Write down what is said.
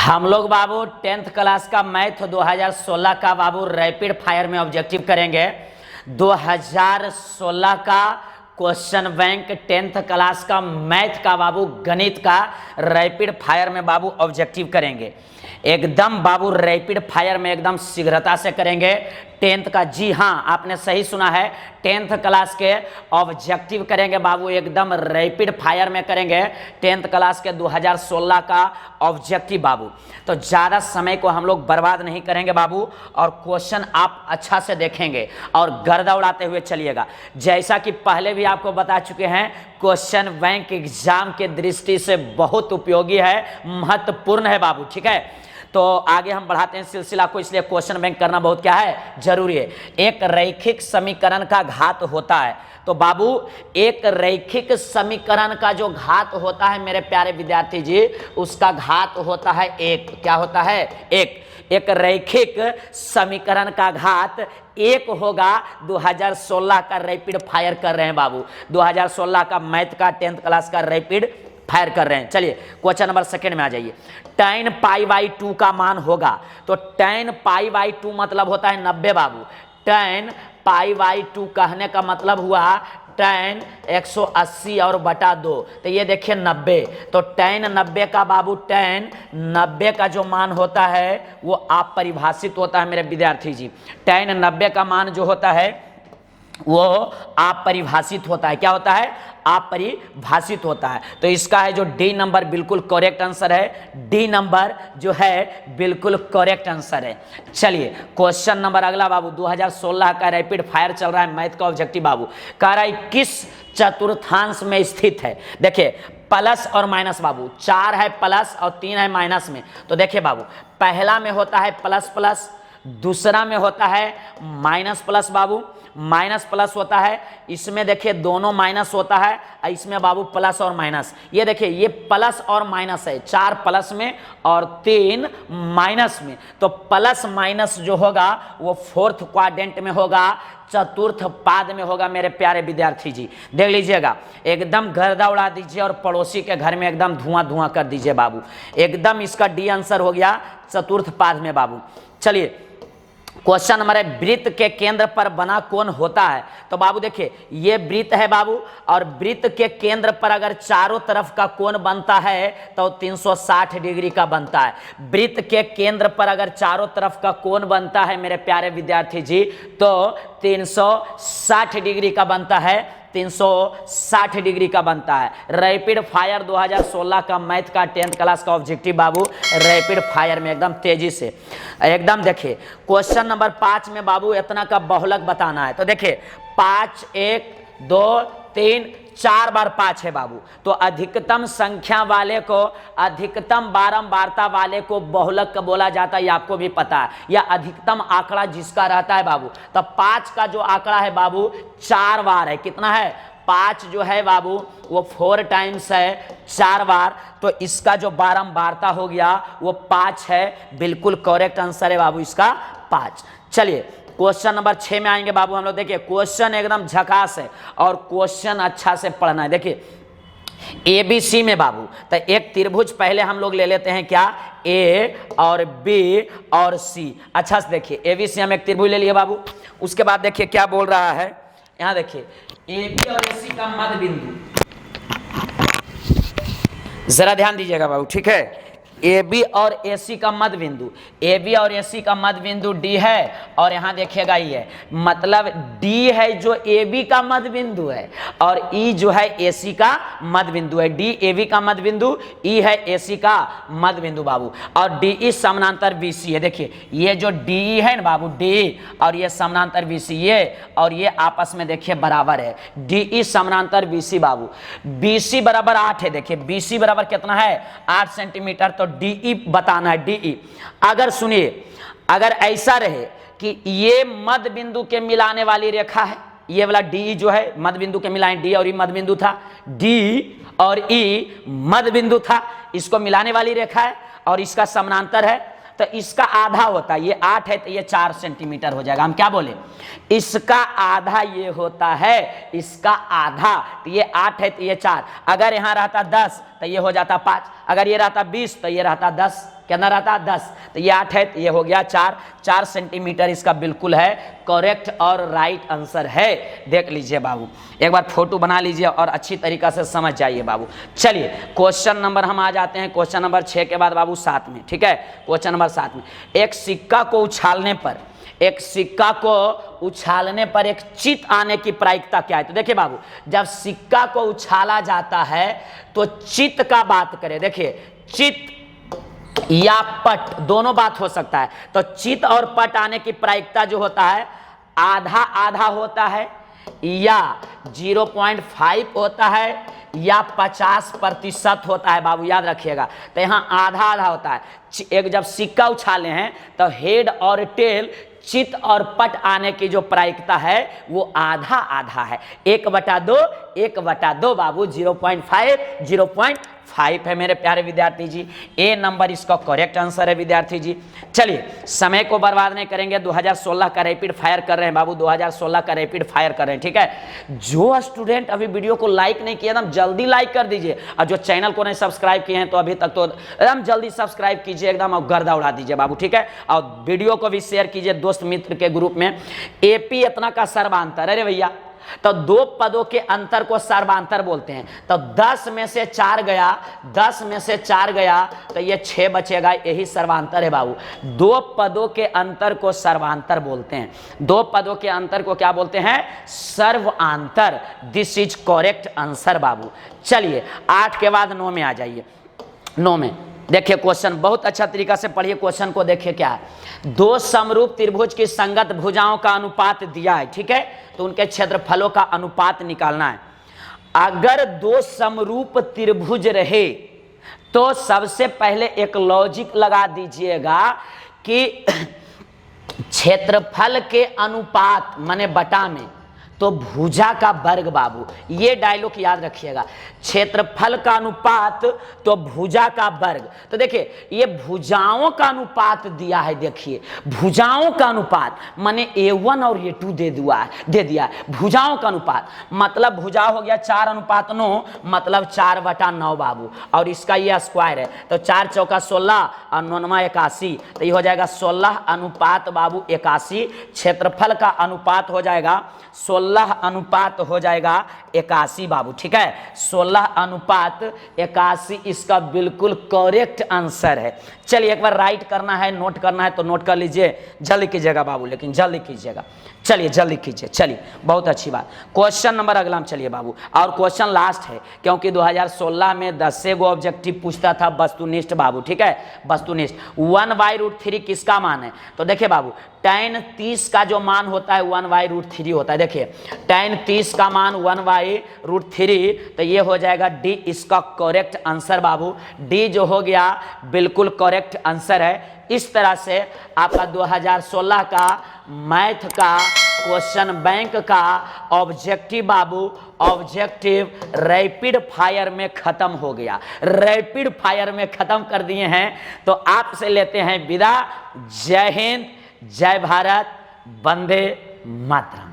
हम लोग बाबू 10th class का मैथ 2016 का बाबू रैपिड फायर में ऑब्जेक्टिव करेंगे। 2016 का क्वेश्चन बैंक 10th क्लास का मैथ का बाबू गणित का रैपिड फायर में बाबू ऑब्जेक्टिव करेंगे। एकदम बाबू रैपिड फायर में एकदम शीघ्रता से करेंगे 10th का। जी हाँ, आपने सही सुना है, 10th क्लास के ऑब्जेक्टिव करेंगे बाबू, एकदम रैपिड फायर में करेंगे 10th क्लास के 2016 का ऑब्जेक्टिव बाबू। तो ज़्यादा समय को हम लोग बर्बाद नहीं करेंगे बाबू, और क्वेश्चन आप अच्छा से देखेंगे और गर्दा उड़ाते हुए चलिएगा। जैसा कि पहले भी आपको बता चुके हैं, क्वेश्चन बैंक एग्जाम के दृष्टि से बहुत उपयोगी है, महत्वपूर्ण है बाबू, ठीक है। तो आगे हम बढ़ाते हैं सिलसिला को, इसलिए क्वेश्चन बैंक करना बहुत क्या है, जरूरी है। एक रैखिक समीकरण का घात होता है, तो बाबू एक रैखिक समीकरण का जो घात होता है मेरे प्यारे विद्यार्थी जी, उसका घात होता है एक। क्या होता है? एक रैखिक समीकरण का घात एक होगा। 2016 का रैपिड फायर कर रहे हैं बाबू, 2016 का मैथ का 10th क्लास का रैपिड फायर कर रहे हैं। चलिए क्वेश्चन नंबर सेकंड में आ जाइए। tan π/2 का मान होगा, तो tan π/2 मतलब होता है 90 बाबू। tan π/2 कहने का मतलब हुआ tan 180 और बटा 2, तो ये देखिए 90। तो tan 90 का बाबू, tan 90 का जो मान होता है वो आप परिभाषित होता है मेरे विद्यार्थी जी। tan 90 का मान जो होता है वो आप परिभाषित होता है। क्या होता है? आप परिभाषित होता है। तो इसका है जो डी नंबर बिल्कुल करेक्ट आंसर है, डी नंबर जो है बिल्कुल करेक्ट आंसर है। चलिए क्वेश्चन नंबर अगला बाबू, 2016 का रैपिड फायर चल रहा है मैथ का ऑब्जेक्टिव बाबू। कह रहा है किस चतुर्थांश में स्थित है। देखिए प्लस और माइनस बाबू, 4 है प्लस और 3 है माइनस में। तो देखिए बाबू, पहला में होता है प्लस प्लस, दूसरा में होता है माइनस प्लस बाबू, माइनस प्लस होता है। इसमें देखिए दोनों माइनस होता है, इसमें बाबू प्लस और माइनस। ये देखिए ये प्लस और माइनस है, 4 प्लस में और 3 माइनस में। तो प्लस माइनस जो होगा वो 4th क्वाड्रेंट में होगा, चतुर्थ पाद में होगा मेरे प्यारे विद्यार्थी जी। देख लीजिएगा, एकदम गर्दा उड़ा दीजिए और पड़ोसी के घर में एकदम धुआं धुआं कर दीजिए बाबू। एकदम इसका डी आंसर हो गया चतुर्थ पाद में बाबू। चलिए क्वेश्चन नंबर है, वृत्त के केंद्र पर बना कोण होता है। तो बाबू देखिए ये वृत्त है बाबू, और वृत्त के केंद्र पर अगर चारों तरफ का कोण बनता है तो 360 डिग्री का बनता है। वृत्त के केंद्र पर अगर चारों तरफ का कोण बनता है मेरे प्यारे विद्यार्थी जी, तो 360 डिग्री का बनता है, 360 डिग्री का बनता है। रैपिड फायर 2016 का मैथ का 10th क्लास का ऑब्जेक्टिव बाबू, रैपिड फायर में एकदम तेजी से एकदम। देखिए क्वेश्चन नंबर 5 में बाबू इतना का बहुलक बताना है। तो देखिए 5 1 2 3 4 बार 5 है बाबू। तो अधिकतम संख्या वाले को, अधिकतम बारंबारता वाले को बहुलक का बोला जाता है, ये आपको भी पता है। या अधिकतम आंकड़ा जिसका रहता है बाबू, तो 5 का जो आंकड़ा है बाबू 4 बार है। कितना है? 5 जो है बाबू वो 4 टाइम्स है, 4 बार। तो इसका जो बारंबारता हो गया वो 5 है, बिल्कुल करेक्ट आंसर है बाबू इसका 5। चलिए क्वेश्चन नंबर 6 में आएंगे बाबू हम लोग। देखिए क्वेश्चन एकदम झकास है और क्वेश्चन अच्छा से पढ़ना है। देखिए ABC में बाबू, तो एक त्रिभुज पहले हम लोग ले लेते हैं, क्या? A और B और C। अच्छा से देखिए ABC हम एक त्रिभुज ले लिए बाबू। उसके बाद देखिए क्या बोल रहा है, यहाँ देखिए AB और AC का मध्य बिंदु, जरा ध्यान दीजिएगा बाबू, ठीक है। AB और AC का मध्य बिंदु, AB और AC का मध्य बिंदु D है, और यहाँ देखिएगा ये मतलब D है जो AB का मध्य बिंदु है, और E जो है AC का मध्य बिंदु है। D AB का मध्य बिंदु, E है AC का मध्य बिंदु बाबू, और DE समानांतर BC है। देखिए ये जो DE है ना बाबू, DE और ये समानांतर BC, ये और ये आपस में देखिए बराबर है। DE समानांतर BC बाबू, BC बराबर 8 है। देखिए BC बराबर कितना है? 8 सेंटीमीटर। तो DE बताना है, DE। अगर सुनिए, अगर ऐसा रहे कि ये मध्य बिंदु के मिलाने वाली रेखा है, ये वाला DE जो है मध्य बिंदु के मिलाएं, D और E मध्य बिंदु था, D और E मध्य बिंदु था, इसको मिलाने वाली रेखा है और इसका समानांतर है, तो इसका आधा होता है, ये 8 है तो ये 4 सेंटीमीटर हो जाएगा। हम क्या बोले? इसका आधा ये होता है, इसका आधा, तो ये 8 है तो ये 4। अगर यहाँ रहता 10 तो ये हो जाता 5। अगर ये रहता 20 तो ये रहता 10, कितना रहता 10, तो ये 8 है तो ये हो गया 4 सेंटीमीटर इसका बिल्कुल है करेक्ट और राइट आंसर है। देख लीजिए बाबू, एक बार फोटो बना लीजिए और अच्छी तरीका से समझ जाइए बाबू। चलिए क्वेश्चन नंबर हम आ जाते हैं क्वेश्चन नंबर 6 के बाद बाबू 7 में, ठीक है। क्वेश्चन नंबर 7 में, एक सिक्का को उछालने पर एक चित आने की प्रायिकता क्या है? तो देखिए बाबू, जब सिक्का को उछाला जाता है तो चित का बात करें, देखिए चित या पट दोनों बात हो सकता है। तो चित और पट आने की प्रायिकता जो होता है आधा आधा होता है, या 0.5 होता है, या 50% होता है बाबू, याद रखिएगा। तो यहाँ आधा आधा होता है। एक जब सिक्का उछाले हैं तो हेड और टेल, चित और पट आने की जो प्रायिकता है वो आधा आधा है। 1/2 बाबू, 0.5 है मेरे प्यारे विद्यार्थी जी। ए नंबर इसका करेक्ट आंसर है विद्यार्थी जी। चलिए समय को बर्बाद नहीं करेंगे, 2016 का रैपिड फायर कर रहे हैं बाबू, 2016 का रैपिड फायर कर रहे हैं, ठीक है। जो स्टूडेंट अभी वीडियो को लाइक नहीं किया एकदम जल्दी लाइक कर दीजिए, और जो चैनल को नहीं सब्सक्राइब किए हैं तो अभी तक तो एकदम जल्दी सब्सक्राइब कीजिए एकदम, और गर्दा उड़ा दीजिए बाबू, ठीक है। और वीडियो को भी शेयर कीजिए दोस्त मित्र के ग्रुप में। एपी इतना का सर्वांतर, अरे भैया तो 2 पदों के अंतर को सर्वांतर बोलते हैं। तो 10 में से 4 गया, 10 में से 4 गया तो ये 6 बचेगा, यही सर्वांतर है बाबू। 2 पदों के अंतर को सर्वांतर बोलते हैं, 2 पदों के अंतर को क्या बोलते हैं? सर्वांतर। दिस इज करेक्ट आंसर बाबू। चलिए 8 के बाद 9 में आ जाइए। 9 में देखिए क्वेश्चन, बहुत अच्छा तरीका से पढ़िए क्वेश्चन को। देखिए क्या है, 2 समरूप त्रिभुज की संगत भुजाओं का अनुपात दिया है, ठीक है। तो उनके क्षेत्रफलों का अनुपात निकालना है। अगर 2 समरूप त्रिभुज रहे तो सबसे पहले एक लॉजिक लगा दीजिएगा कि क्षेत्रफल के अनुपात माने बटा में तो भुजा का वर्ग बाबू, ये डायलॉग याद रखिएगा। क्षेत्रफल का अनुपात तो भुजा का वर्ग। तो देखिए ये भुजाओं का अनुपात दिया है, देखिए भुजाओं का अनुपात माने A1 और A2 दे दिया है। भुजाओं का अनुपात मतलब भुजा हो गया 4:9, मतलब 4/9 बाबू, और इसका ये स्क्वायर है तो 4 चौका 16 और 9 81, तो ये हो जाएगा 16 अनुपात बाबू 81। क्षेत्रफल का अनुपात हो जाएगा 16 अनुपात हो जाएगा 81 बाबू, ठीक है। 16 अनुपात 81 इसका बिल्कुल करेक्ट आंसर है। चलिए एक बार राइट करना है, नोट करना है तो नोट कर लीजिए, जल्दी कीजिएगा बाबू, लेकिन जल्दी कीजिएगा। चलिए जल्दी कीजिए। चलिए बहुत अच्छी बात। क्वेश्चन नंबर अगला में चलिए बाबू, और क्वेश्चन लास्ट है क्योंकि 2016 में 10 गो ऑब्जेक्टिव पूछता था वस्तुनिष्ठ बाबू, ठीक है। वस्तुनिष्ठ 1/√3 किसका मान है? तो देखिए बाबू tan 30 का जो मान होता है 1/√3 होता है। देखिए tan 30 का मान 1/√3, तो ये हो जाएगा डी इसका करेक्ट आंसर बाबू। डी जो हो गया बिल्कुल करेक्ट आंसर है। इस तरह से आपका 2016 का मैथ का क्वेश्चन बैंक का ऑब्जेक्टिव बाबू, ऑब्जेक्टिव रैपिड फायर में खत्म हो गया। रैपिड फायर में खत्म कर दिए हैं। तो आपसे लेते हैं विदा। जय हिंद, जय भारत, वंदे मातरम।